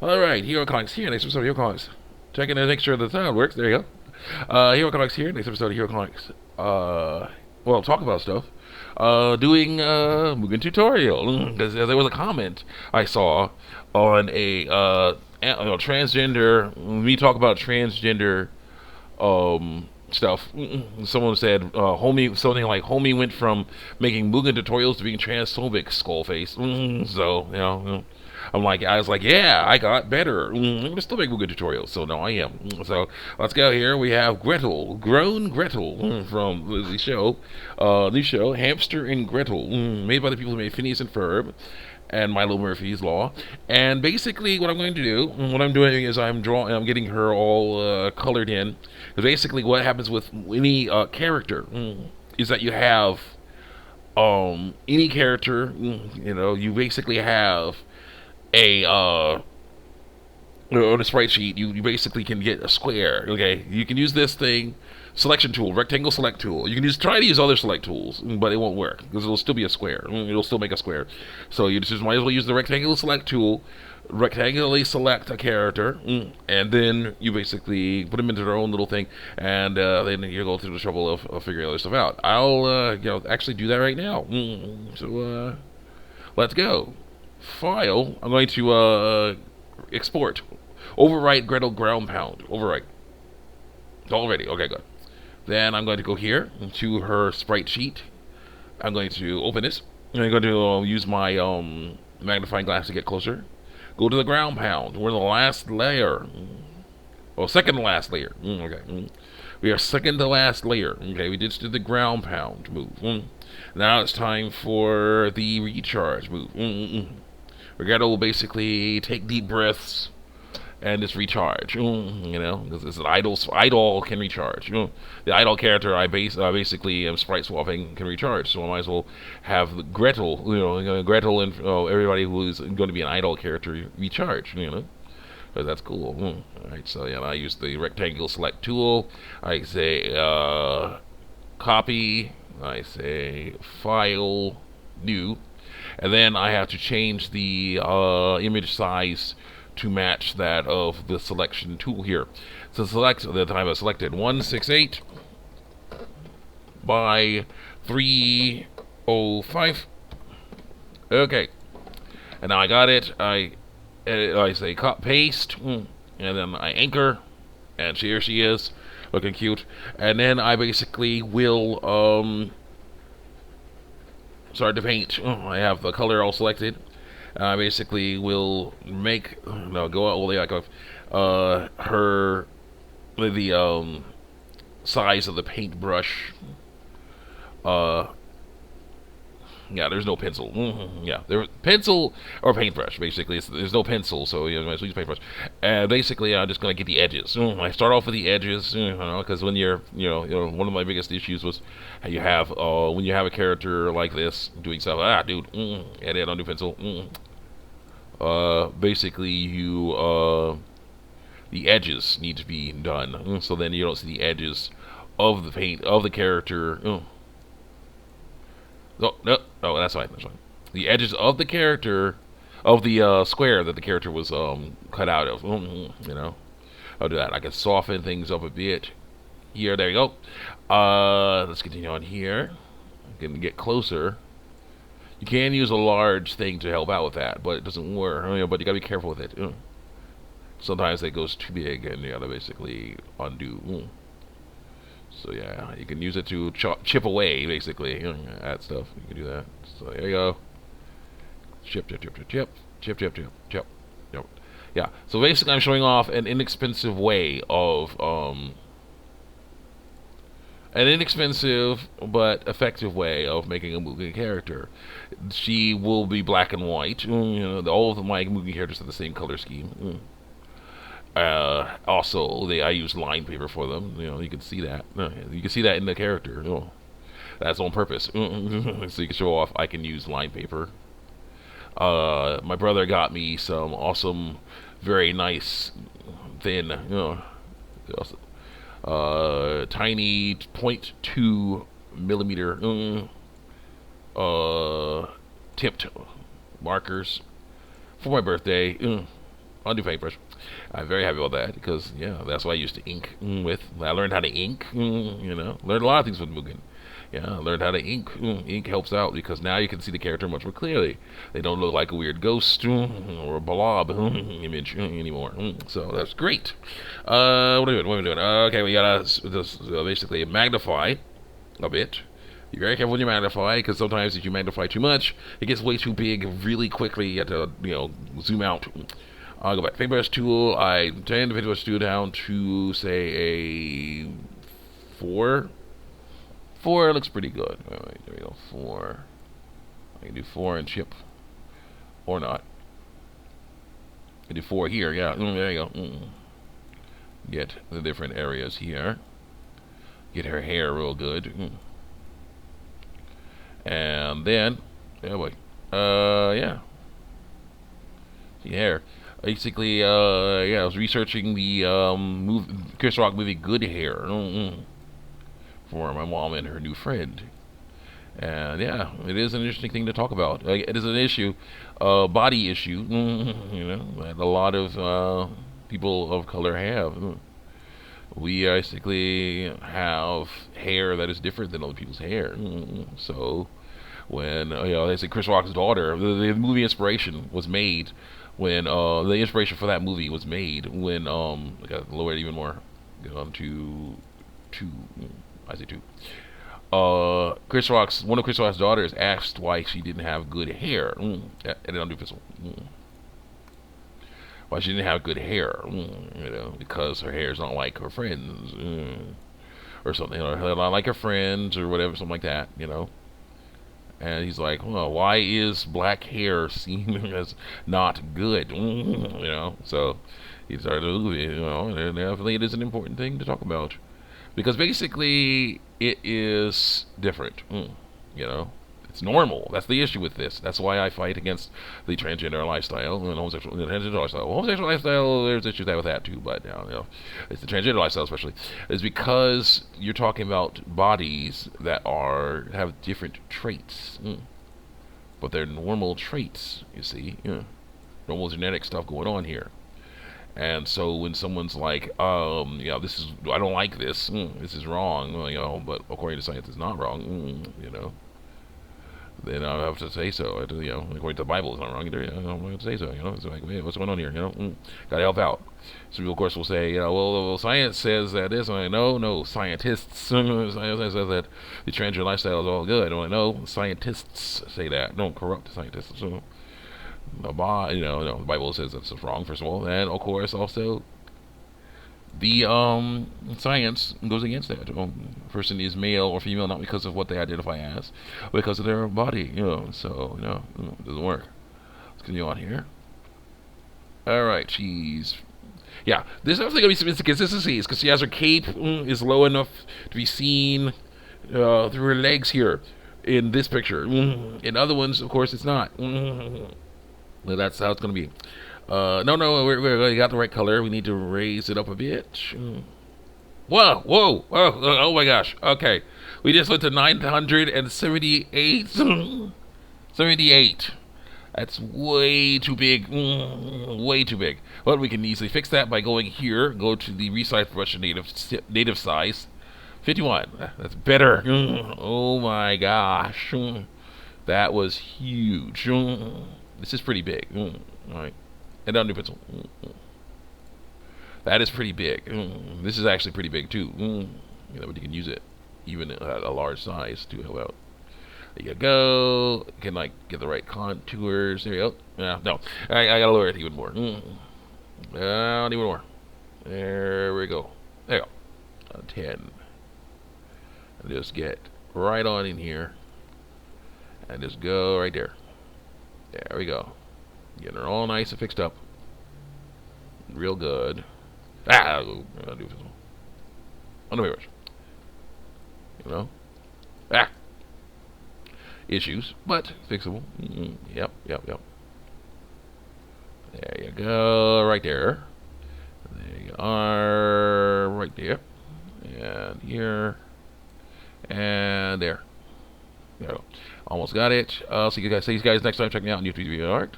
Alright, Hero Comics here, next episode of Hero Comics. Checking to make sure the sound works, there you go. Hero Comics here, next episode of Hero Comics. Well, talk about stuff. Doing, Mugen tutorial. Because there was a comment I saw on transgender, me talk about transgender, stuff. Someone said, homie, something like, homie went from making Mugen tutorials to being transphobic, skullface. So, I was like, yeah, I got better. I'm gonna still make good tutorials, so no, I am. So let's go here. We have Gretel, grown Gretel from the show, new show, Hamster and Gretel, made by the people who made Phineas and Ferb and Milo Murphy's Law. And basically, what I'm going to do, what I'm doing is I'm getting her all colored in. Because basically, what happens with any character is that you have any character, you basically have a on a sprite sheet, you basically can get a square. Okay, you can use this thing, selection tool, rectangle select tool. You can try to use other select tools, but it won't work because it'll still be a square. It'll still make a square. So you just might as well use the rectangle select tool, rectangularly select a character, and then you basically put them into their own little thing, and then you go through the trouble of figuring other stuff out. I'll actually do that right now. So let's go. File. I'm going to export. Overwrite Gretel ground pound. Overwrite. Already. Okay, good. Then I'm going to go here to her sprite sheet. I'm going to open this. I'm going to use my magnifying glass to get closer. Go to the ground pound. We're the last layer. Oh, second to last layer. Okay. We are second to last layer. Okay, we just did the ground pound move. Now it's time for the recharge move. Gretel will basically take deep breaths and just recharge. Because it's an idol can recharge. The idol character I basically am sprite swapping can recharge, so I might as well have Gretel. Gretel and everybody who is going to be an idol character recharge. Because that's cool. Alright, so I use the rectangle select tool. I say copy. I say file, new. And then I have to change the image size to match that of the selection tool here. So select that I have selected 168 by 305. Okay, and now I got it. I say cut paste, and then I anchor, and here she is, looking cute. And then I basically will start to paint. I have the color all selected. I basically will go all the way back of her the size of the paintbrush. There's no pencil. There pencil or paintbrush. Basically, there's no pencil, so I might as well use paintbrush. And basically, I'm just gonna get the edges. I start off with the edges, because when you're, one of my biggest issues was how you have when you have a character like this doing stuff. Edit on new pencil. Basically, the edges need to be done, so then you don't see the edges of the paint of the character. No, that's fine. That's fine. The edges of the character, of the square that the character was cut out of. I'll do that. I can soften things up a bit. Here, there you go. Let's continue on here. I can get closer. You can use a large thing to help out with that, but it doesn't work. But you gotta be careful with it. Sometimes it goes too big, and you gotta basically undo. So yeah, you can use it to chip away, basically, that stuff. You can do that. So there you go. Chip. Yeah. So basically, I'm showing off an inexpensive way of an inexpensive but effective way of making a Mugen character. She will be black and white. All of my Mugen characters have the same color scheme. Also, I use line paper for them. You can see that. You can see that in the character. That's on purpose. So you can show off I can use line paper. My brother got me some awesome, very nice, thin, tiny 0.2 millimeter tipped markers for my birthday. undo paintbrush. I'm very happy about that because yeah, that's what I used to ink with. I learned how to ink. Learned a lot of things with Mugen. Yeah, I learned how to ink. Ink helps out because now you can see the character much more clearly. They don't look like a weird ghost or a blob image anymore. So that's great. What are we doing? What are we doing? Okay, we gotta basically magnify a bit. You're very careful when you magnify because sometimes if you magnify too much, it gets way too big really quickly. You have to, zoom out. I'll go back. Paintbrush tool. I turn the paintbrush tool down to say a 4. 4 looks pretty good. Wait, there we go. 4. I can do 4 and chip, or not. I can do 4 here. Yeah, there you go. Get the different areas here. Get her hair real good. And then, oh boy, yeah, see hair. Basically, yeah, I was researching the Chris Rock movie Good Hair for my mom and her new friend. And yeah, it is an interesting thing to talk about. It is an issue, body issue, that a lot of people of color have. We basically have hair that is different than other people's hair. So when they say Chris Rock's daughter, the movie inspiration was made when the inspiration for that movie was made when I got lower it even more. Get on to 2. I say 2. One of Chris Rock's daughters asked why she didn't have good hair. And then undo pistol. Why she didn't have good hair? Because her hair is not like her friends, or something, or not like her friends, or whatever, something like that. And he's like, well, why is black hair seen as not good? So he started a movie, and definitely it is an important thing to talk about. Because basically, it is different. It's normal. That's the issue with this. That's why I fight against the transgender lifestyle and the transgender lifestyle. Homosexual lifestyle, there's issues with that too, but it's the transgender lifestyle especially. Is because you're talking about bodies that have different traits, but they're normal traits. You see, normal genetic stuff going on here. And so when someone's like, this is, I don't like this. This is wrong. But according to science, it's not wrong. Then I have to say so. According to the Bible, it's not wrong either. I'm going to say so. It's like, hey, what's going on here? Gotta help out. So people, of course, will say, well, science says that this. I'm like, no, scientists. Science says that the transgender lifestyle is all good. I'm like, no, scientists say that. Don't corrupt scientists. So, the Bible says that's wrong, first of all, and of course also the science goes against that. A person is male or female not because of what they identify as, but because of their body. So it doesn't work. Let's continue on here. All right, she's there's definitely gonna be some inconsistencies because she has her cape is low enough to be seen through her legs here in this picture. In other ones, of course, it's not. Well, that's how it's going to be. No, we got the right color. We need to raise it up a bit. Whoa, oh my gosh. Okay. We just went to 978. 78. That's way too big. Way too big. But we can easily fix that by going here. Go to the resize brush native size. 51. That's better. Oh my gosh. That was huge. This is pretty big. Alright. And undo pencil. That is pretty big. This is actually pretty big too. But you can use it even at a large size to help out. There you go. You can get the right contours. There you go. No. I gotta lower it even more. Even more. There we go. There you go. 10. And just get right on in here. And just go right there. There we go. Getting her all nice and fixed up. Real good. I'll do this one. On the paintbrush. Issues, but fixable. Yep. There you go. Right there. There you are. Right there. And here. And there. There we go. Almost got it. See you guys next time. Check me out on YouTube Art.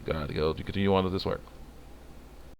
Gotta go to continue on with this work.